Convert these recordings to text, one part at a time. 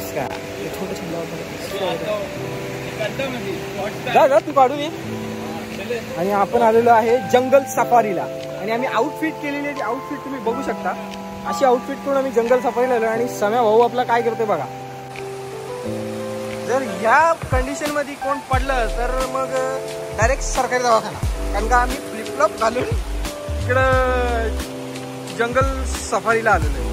नमस्कार. जा तू काढू ये. आणि आपण आलेलो आहे जंगल सफारीला आणि आम्ही आउटफिट केलेली आहे. आउटफिट तुम्ही बघू शकता. अशी आउटफिट करून आम्ही जंगल सफारीला आलो आणि सम्या भाऊ आपला काय करतोय बघा. जर ह्या कंडिशन मध्ये कोण पडलं तर मग डायरेक्ट सरकारी दवाखाना. कारण का आम्ही फ्लिपफ्लॉप घालून इकडं जंगल सफारीला आलेलो आहे.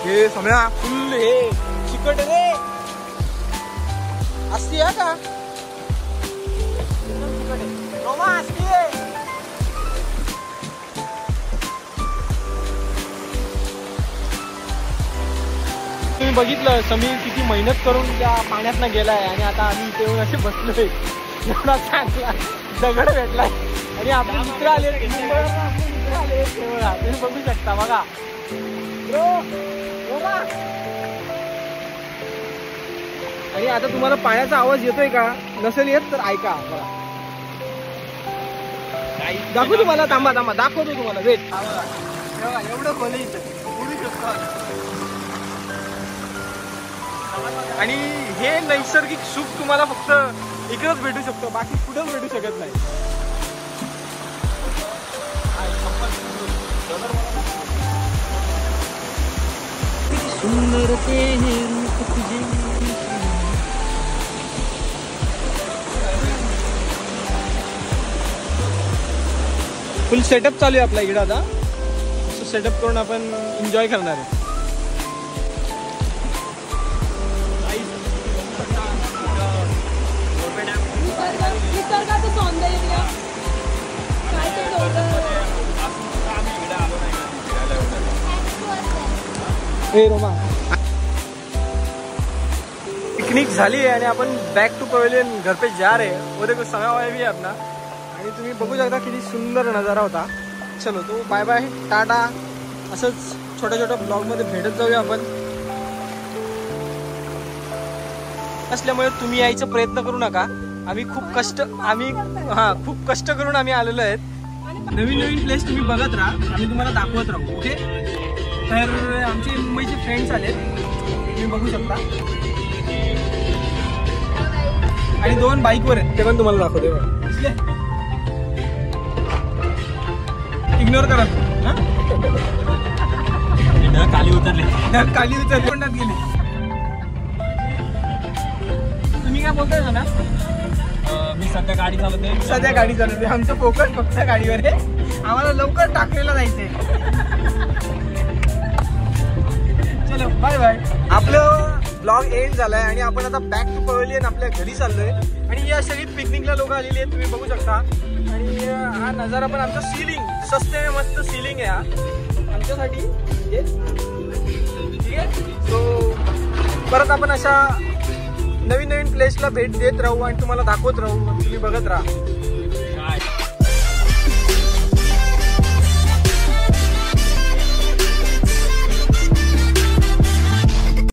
हे सम्या फुल हे चिकट रे असती आहे का रोमा असती आहे. तुम्ही बघितलं समीर किती मेहनत करून त्या पाण्यात गेलाय आणि आता आम्ही इथे येऊन असे बसलोय. एवढा चांगला दगड भेटलाय आणि आपले मित्र आले तुम्ही बघू शकता बघा. आणि आता तुम्हाला पाण्याचा आवाज येतोय का नसेल येत तर ऐका बघा. दाखवू तुम्हाला. थांबा दाखवतो तुम्हाला. वेट एवढं खोल उडू शकतो. आणि हे नैसर्गिक सुख तुम्हाला फक्त इकडेच भेटू शकतो. बाकी कुठेच भेटू शकत नाही. सुंदर फुल सेटअप चालू आहे आपल्या इकडे. आता सेटअप करून आपण एन्जॉय करणार आहे. रोमा पिकनिक झाली आहे आणि आपण बॅक टू पवेलियन घर पे जा रहे हैं. वो देखो समय वाला भी है अपना. आणि तुम्ही बघू शकता किती सुंदर नजारा होता. चलो तो बाय बाय टाटा. असंच छोट्या छोट्या ब्लॉग मध्ये भेटत जाऊया आपण. असल्यामुळे तुम्ही यायचा प्रयत्न करू नका. आम्ही खूप कष्ट करून आम्ही आलेलो आहेत. नवीन प्लेस तुम्ही बघत राहा. आम्ही तुम्हाला दाखवत राहू. ओके. तर आमचे मुंबईचे फ्रेंड्स आलेत तुम्ही बघू शकता. आणि 2 बाईकवर आहेत ते पण तुम्हाला दाखवते. इग्नोर करा. खाली उतरले कोणात गेले. तुम्ही काय बोलताय ना. मी सध्या गाडी चालवते. आमचं फोकस फक्त गाडीवर आहे. आम्हाला लवकर टाकलेला जायचंय. चलो बाय बाय. आपलं ब्लॉग एंड झालाय आणि आपण आता बॅक टू पवेलियन आपल्या घरी चाललोय. आणि या सगळी पिकनिकला लोक आलेली आहेत तुम्ही बघू शकता. आणि हा नजारा पण आमचा सीलिंग सस्ते मस्त सीलिंग आहे हा आमच्यासाठी. ठीक आहे. सो परत आपण अशा नवीन प्लेसला भेट देत राहू आणि तुम्हाला दाखवत राहू. तुम्ही बघत राहा.